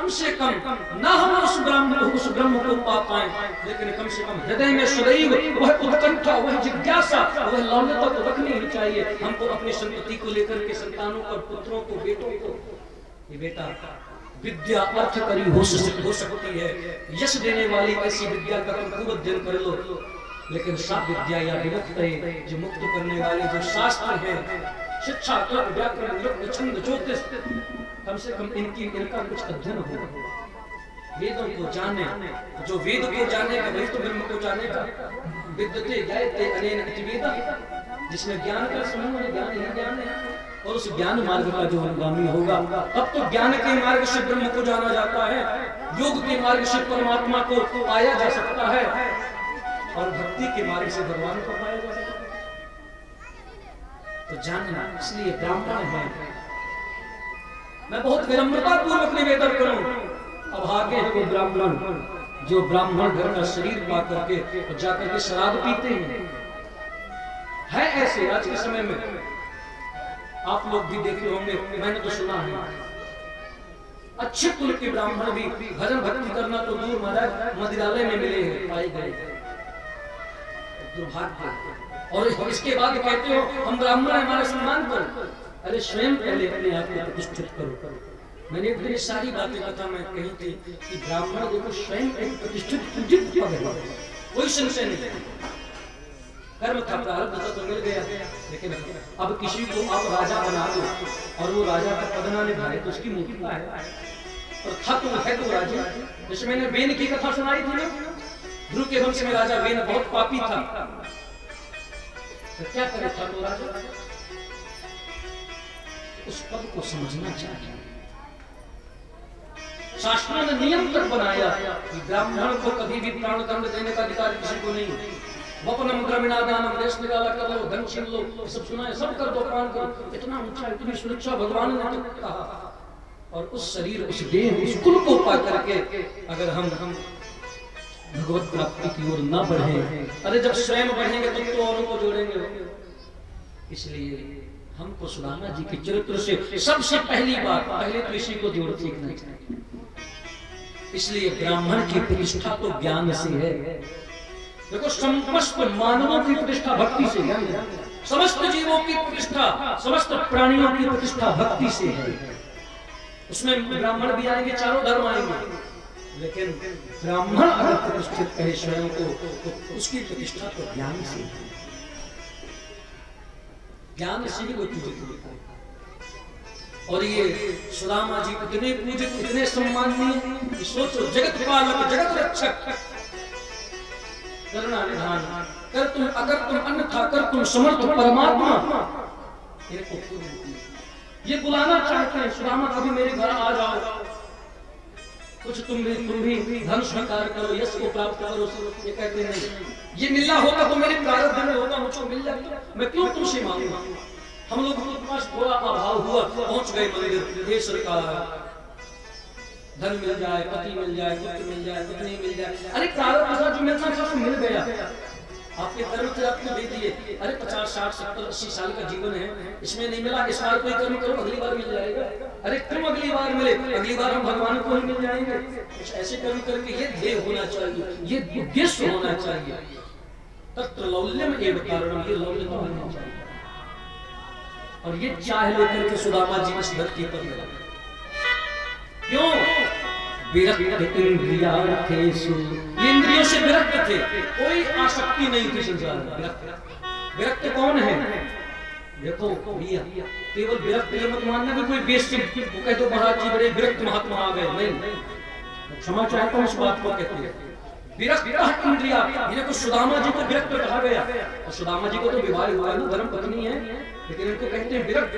कम से कम ना हम उस ब्रह्म को पा पाए, लेकिन कम से कम हृदय में सदैव वह उत्कंठा, वह जिज्ञासा, वह लौल्यता तो रखनी ही चाहिए हमको अपनी संतति को लेकर के, संतानों और पुत्रों को, बेटों को। ये बेटा विद्या अर्थ करी हो सकती है, यश देने वाली ऐसी विद्या का तुम खूब अध्ययन कर लो, लेकिन सब विद्या या विमुक्त जो मुक्त करने वाले जो शास्त्र है, शिक्षा, तर्क, व्याकरण, युक्त, छंद, ज्योतिष, कम से कम इनका कुछ अध्ययन हो, वेदों को जाने। जो वेद को जानेगा वही तो ब्रह्म को जानेगा। विद्यते ज्ञायते अनेन इति वेदः, जिसमें ज्ञान का समूह है, ज्ञान ही ज्ञान है, और उस ज्ञान मार्ग का जो अनुगामी होगा, तब तो ज्ञान के मार्ग से ब्रह्म को जाना जाता है, योग के मार्ग से परमात्मा को पाया जा सकता है, और भक्ति के मार्ग से भगवान को पाया जा सकता है। तो जानना, इसलिए ब्राह्मण है। मैं बहुत विनम्रता पूर्वक निवेदन करूं, अभागे है वो ब्राह्मण जो ब्राह्मण घर का शरीर पा करके और जाकर के शराब पीते हैं। है ऐसे आज के समय में, आप लोग भी देखे होंगे, मैंने तो सुना है। अच्छे कुल के ब्राह्मण भी भजन भक्ति करना तो दूर महाराज मदिरालय में मिले हैं, पाए गए। दुर्भाग्य। और इसके बाद कहते हो हम ब्राह्मण हमारा सम्मान करो। अरे स्वयं पहले अपने आप को प्रतिष्ठित करो। मैंने इतनी सारी बातें कथा में कही थी कि ब्राह्मण देखो स्वयं एक प्रतिष्ठित पूजित पद है, कोई संशय नहीं। कर्म था, प्रारब्ध तो मिल गया, लेकिन अब किसी को आप राजा बना दो और वो राजा का पद ना निभाए तो उसकी मूर्खता है। और था तो है तो राजा। जैसे मैंने वेन की कथा सुनाई थी ना, ध्रुव के वंश में राजा वेन बहुत पापी था, तो क्या करे था तो राजा, उस पद को समझना चाहिए। शास्त्रों ने नियम तक बनाया कि ब्राह्मण को कभी भी प्राण दंड देने का अधिकार किसी को नहीं। वपनम ग्रामीणादानम, देश निकाला कर लो, धन छीन लो, सब सुना है, सब कर दो, प्राण करो। इतना ऊंचा, इतनी सुरक्षा भगवान ने तो कहा। और उस शरीर, उस देह, उस कुल को पा करके अगर हम भगवत प्राप्ति की ओर ना बढ़े, अरे जब स्वयं बढ़ेंगे तो औरों को जोड़ेंगे। इसलिए हमको सुदामा जी के चरित्र से सबसे पहली बात, पहले तो इसी को जोड़ सीखना चाहिए। इसलिए ब्राह्मण की प्रतिष्ठा तो ज्ञान से है। देखो समस्त मानवों की प्रतिष्ठा भक्ति से है, समस्त जीवों की प्रतिष्ठा, समस्त प्राणियों की प्रतिष्ठा भक्ति से है। उसमें ब्राह्मण भी आएंगे, चारों धर्म आएंगे, लेकिन ब्राह्मण अगर प्रतिष्ठित कहे स्वयं को तो उसकी प्रतिष्ठा तो ज्ञान से है। ज्ञान से ही वो पूजित होता है। और ये सुदामा जी इतने पूजित, इतने सम्माननीय, सोचो जगत पालक, जगत रक्षक, करना निधान, कर तुम अगर तुम अन्यथा कर तुम समर्थ परमात्मा, ये बुलाना चाहते हैं सुदामा कभी मेरे घर आ जाओ, कुछ तुम भी धन स्वीकार करो, यश को प्राप्त करो। ये कहते नहीं, ये मिलना होगा तो मेरे प्रारब्ध में होगा, मुझको मिल जाए, मैं क्यों तुमसे मांगूंगा। हम लोग के पास थोड़ा अभाव हुआ, पहुंच गए मंदिर, हे सरकार धन मिल जाए, पति मिल जाए, पुत्र मिल जाए, पत्नी मिल जाए। अरे प्रारब्ध जो मिलना था तो मिल गया, आपके कर्म थे आपको दे दिए। अरे 50, 60, 70, 80 साल का जीवन है, इसमें नहीं मिला, इस बार कोई कर्म करो, अगली बार मिल जाएगा। अरे क्यों अगली बार मिले, अगली बार हम भगवान को ही मिल जाएंगे। कुछ ऐसे कर्म करके ये ध्येय होना चाहिए, ये उद्देश्य होना चाहिए। तत्र लौल्यम एव कारणम, ये लौल्य तो होना चाहिए। और ये चाह लेकर के सुदामा जी इस धरती पर मिला। क्यों? विरक्त इंद्रियार्थेषु, ये इंद्रियों से विरक्त थे, कोई आसक्ति नहीं थी संसार में। विरक्त कौन है? देखो भैया, केवल विरक्त मत मानना कि कोई बेसिक वो कह दो महाराज जी बड़े विरक्त महात्मा आ गए, नहीं। क्षमा चाहता हूं उस बात को कहते हैं। विरक्त इंद्रिया, इनको सुदामा जी को विरक्त कहा गया। और सुदामा जी को तो विवाह हुआ है, धर्म पत्नी है, लेकिन इनको कहते हैं विरक्त।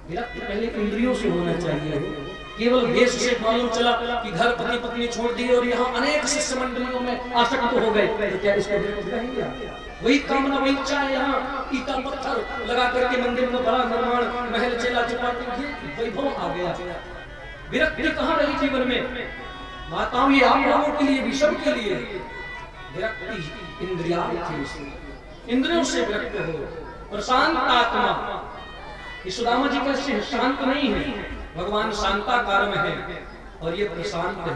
विरक्त पहले इंद्रियों से होना चाहिए। केवल वेश से मालूम चला कि घर पति पत्नी छोड़ दिए और यहाँ अनेक शिष्य मंडलियों में आसक्त हो गए, तो क्या इसको विरक्त कहेंगे? वही कामना, वही इच्छा, यहाँ ईटा पत्थर लगा करके मंदिर में बड़ा निर्माण, महल चेला चपाटी, ये वैभव आ गया। विरक्ति कहाँ रही जीवन में? माताओं, ये आप लोगों के लिए भी, सबके लिए विरक्ति इंद्रियों से विरक्त हो। और शांत आत्मा, ये सुदामा जी का शांत नहीं है, भगवान शांताकार में है और ये प्रशांत है।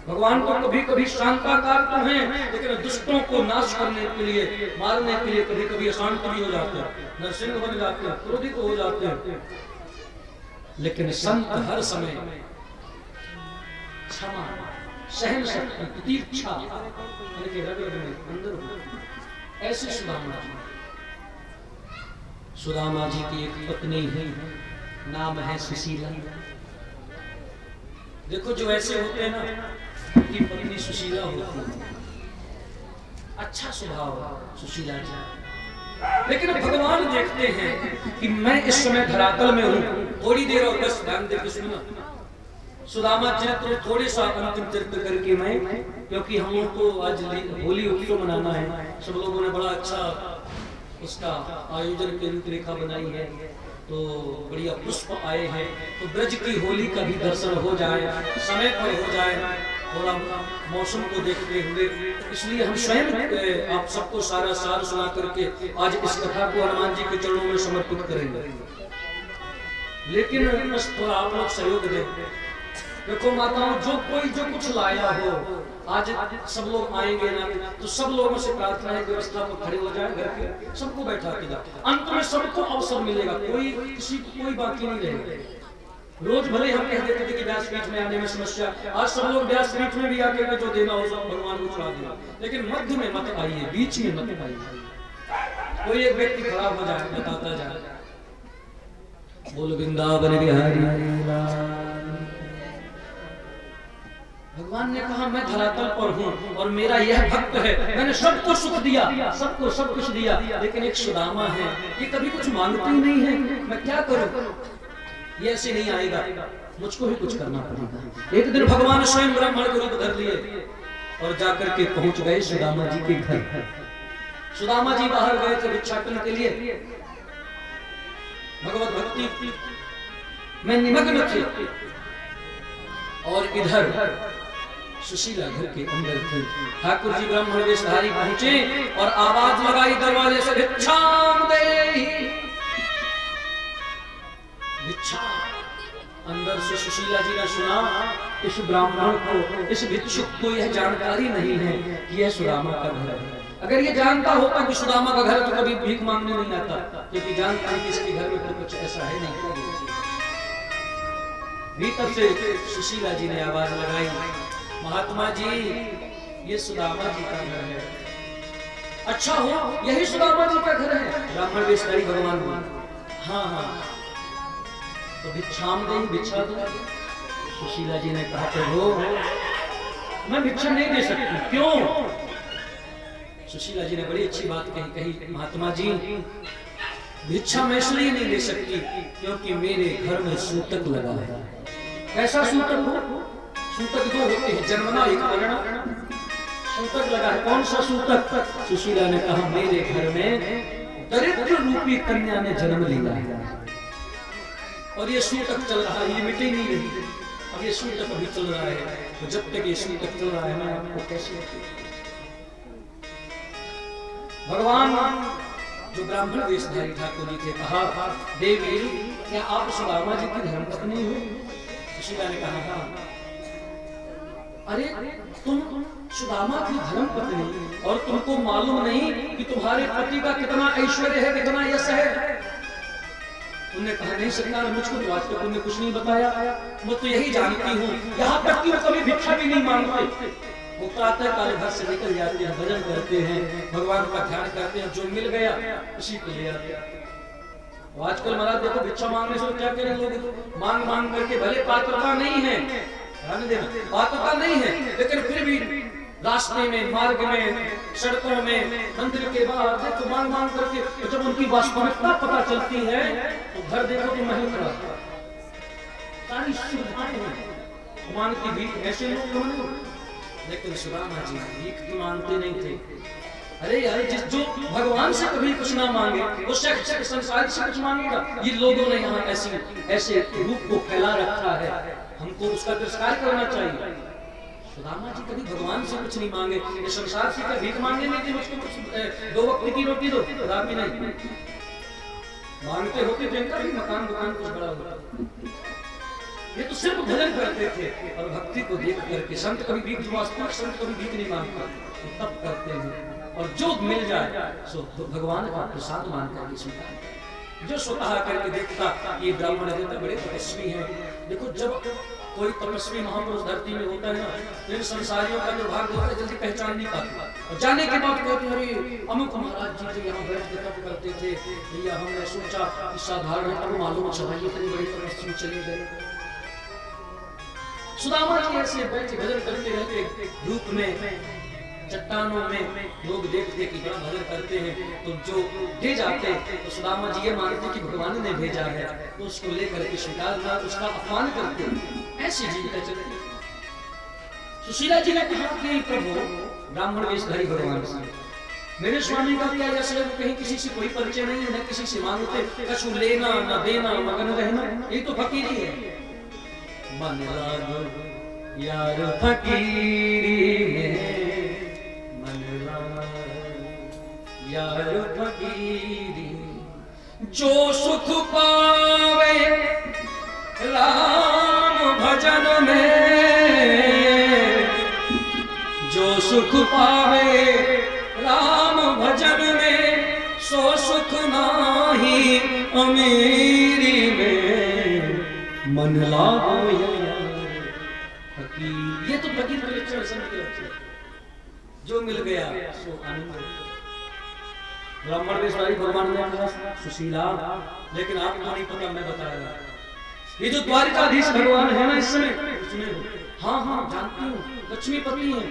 भगवान तो कभी कभी शांताकार तो हैं, लेकिन दुष्टों को नाश करने के लिए, मारने के लिए कभी कभी अशांत भी हो जाते हैं, नरसिंह बन जाते हैं, क्रोधित हो जाते हैं। लेकिन संत हर समय क्षमा, सहन शक्ति, प्रतीक्षा इनके रग रग में अंदर हो। ऐसे सुदामा जी की एक पत्नी है, नाम है सुशीला। देखो जो ऐसे होते हैं ना, उनकी पत्नी सुशीला होती है, अच्छा स्वभाव सुशीला जी। लेकिन भगवान देखते हैं कि मैं इस समय धरातल में हूं, थोड़ी देर और बस ध्यान दे के सुनना। सुदामा चरित्र थोड़े सा अंतिम चरित्र करके मैं, क्योंकि हम लोग को आज होली उत्सव मनाना है, सब लोगों ने बड़ा अच्छा उसका आयोजन की रूपरेखा बनाई है, तो बढ़िया पुष्प आए हैं, तो ब्रज की होली का भी दर्शन हो जाए, समय पर हो जाए, थोड़ा मौसम को देखते हुए, इसलिए हम स्वयं आप सबको सारा सार सुना करके आज इस कथा को हनुमान जी के चरणों में समर्पित करेंगे। लेकिन बस थोड़ा आप लोग सहयोग दें। देखो माताओं, जो कोई जो कुछ लाया हो, आज सब लोग आएंगे ना, तो सब लोगों से प्रार्थना है व्यवस्था पर खड़े हो जाए, घर के सबको बैठा के जाए, अंत में सबको अवसर मिलेगा, कोई किसी को कोई बाकी नहीं रहेगा। रोज भले हम कह देते थे कि व्यासपीठ में आने में समस्या, आज सब लोग व्यासपीठ में भी आके जो देना हो सब भगवान को चढ़ा दिया, लेकिन मध्य में मत आइए, बीच में मत आइए। कोई एक व्यक्ति खराब हो जाए, बताता जाए, बोल वृंदावन बिहारी। भगवान ने कहा मैं धरातल पर हूँ और मेरा यह भक्त है, मैंने सबको सुख दिया, सबको सब कुछ दिया, लेकिन एक सुदामा है, ये कभी कुछ मांगती नहीं है, मैं क्या करूं? ये ऐसे नहीं आएगा, मुझको ही कुछ करना पड़ेगा। एक दिन भगवान स्वयं ब्राह्मण को रूप धर लिए और जाकर के पहुंच गए सुदामा जी के घर। सुदामा जी बाहर गए थे भिक्षाटन के लिए, भगवत भक्ति में निमग्न थे, और इधर सुशीला घर के अंदर थी। ठाकुर जी ब्राह्मण वेशधारी पहुंचे और आवाज लगाई दरवाजे से, भिक्षाम देहि भिक्षा। अंदर से सुशीला जी ने सुना, इस ब्राह्मण को, इस भिक्षुक को यह जानकारी नहीं है कि यह सुदामा का घर है। अगर ये जानता होता कि सुदामा का घर, तो कभी भीख मांगने नहीं आता, क्योंकि जानता है कि इसके घर में तो कुछ ऐसा है नहीं। भीतर से सुशीला जी ने आवाज लगाई, महात्मा जी ये सुदामा जी का घर है। अच्छा हो, यही सुदामा जी का घर है? ब्राह्मण वेशधारी भगवान बोले, हाँ हाँ, तो भिक्षाम दे, भिक्षा दो। सुशीला जी ने कहा, प्रभु मैं भिक्षा नहीं दे सकती। क्यों? सुशीला जी ने बड़ी अच्छी बात कही, महात्मा जी भिक्षा मैं इसलिए नहीं दे सकती क्योंकि मेरे घर में सूतक लगा है। कैसा सूतक हो? सूतक दो होते हैं, जन्मना एक मरना, सूतक लगा है। कौन सा सूतक? सुशीला ने कहा, मेरे घर में दरिद्र रूपी कन्या ने जन्म लिया है और ये सूतक चल रहा है, ये मिटे नहीं रही, अब ये सूतक अभी चल रहा है, तो जब तक ये सूतक चल रहा है मैं आपको कैसे? भगवान जो ब्राह्मण वेशधारी ठाकुर जी थे, कहा, देवी क्या आप सुदामा जी की धर्मपत्नी हो? सुशीला ने कहा, हाँ। अरे तुम सुदामा की धर्मपत्नी और तुमको मालूम नहीं कि तुम्हारे पति का कितना ऐश्वर्य है, कितना यश है? तुमने कहा, नहीं सरकार, मुझको तो आज तक तुमने कुछ नहीं बताया, मैं तो यही जानती हूँ, यहाँ तक कि वो कभी भिक्षा भी नहीं मांगते, वो प्रातः काल घर से निकल जाते हैं, भजन करते हैं, भगवान का ध्यान करते हैं, जो मिल गया उसी को ले आते हैं। आजकल महाराज देखो, भिक्षा मांगने से क्या करें लोग, मांग मांग करके, भले पात्रता नहीं है, ध्यान देना, पात्रता नहीं है, लेकिन फिर भी रास्ते में, मार्ग में, सड़कों में, मंदिर के बाहर देखो मांग मांग करके, तो जब उनकी वास्तविकता पता चलती है तो घर देखो तो महल खड़ा, सारी सुविधाएं हैं, मांगती भी ऐसे लोग। लेकिन सुदामा जी भीख तो मांगते नहीं थे। अरे यार, जिस जो भगवान से कभी कुछ ना मांगे वो संसार से कुछ मांगेगा? ये लोगों ने यहाँ ऐसे रूप को फैला रखा है, हमको उसका तिरस्कार करना चाहिए। सुदामा जी कभी भगवान से कुछ नहीं मांगे, ये संसार से कभी भीख मांगे नहीं कि मुझको कुछ 2 वक्त की रोटी दो, कभी नहीं मांगते होते, तो इनका भी मकान दुकान कुछ बड़ा होता। ये तो सिर्फ भजन करते थे और भक्ति को देख करके संत कभी भीख जो वास्तविक संत कभी भीख नहीं मांगता, तो तब करते हैं और जो मिल जाए सो तो भगवान का प्रसाद मान करके स्वीकार। जो स्वतः करके देखता ये ब्राह्मण देवता बड़े तपस्वी हैं। देखो जब कोई तपस्वी महापुरुष धरती में होता है ना, तो इन संसारियों का जो भाग होता है जल्दी पहचान नहीं पाता, और जाने के बाद कहते हैं अरे अमुक महाराज जी तो यहाँ बैठ के तप करते थे भैया, हमने सोचा कि साधारण अब मालूम चला ये इतनी बड़ी तपस्वी चले गए। सुदामा जी ऐसे बैठ भजन करते रहते, धूप में चट्टानों में लोग देखते कि बड़ा भजन करते हैं, तो जो दे जाते तो सुदामा जी ये मानते कि भगवान ने भेजा है, तो उसको लेकर के स्वीकार कर उसका अपमान करते। ऐसी जीविका चलती। सुशीला जी ने कहा कि प्रभु ब्राह्मण वेशधारी भगवान से मेरे स्वामी का क्या जैसे कहीं किसी से कोई परिचय नहीं है, न किसी से मांगते, कछु लेना न देना, मगन रहना, ये तो फकीरी है। मन लागो यार फकीरी में, मन लागो यार फकीरी, जो सुख पावे राम भजन में, जो सुख पावे राम भजन में, सो सुख नाही अमीरी में, मन लागो फकीर। ये तो फकीर के लक्षण संत के लक्षण, जो मिल गया सो आनंद। ब्राह्मण वेशधारी भगवान ने कहा सुशीला, लेकिन आपको नहीं पता, मैं बताया ये जो द्वारिकाधीश भगवान है ना इस समय, हाँ हाँ जानती हूँ, लक्ष्मीपति हैं,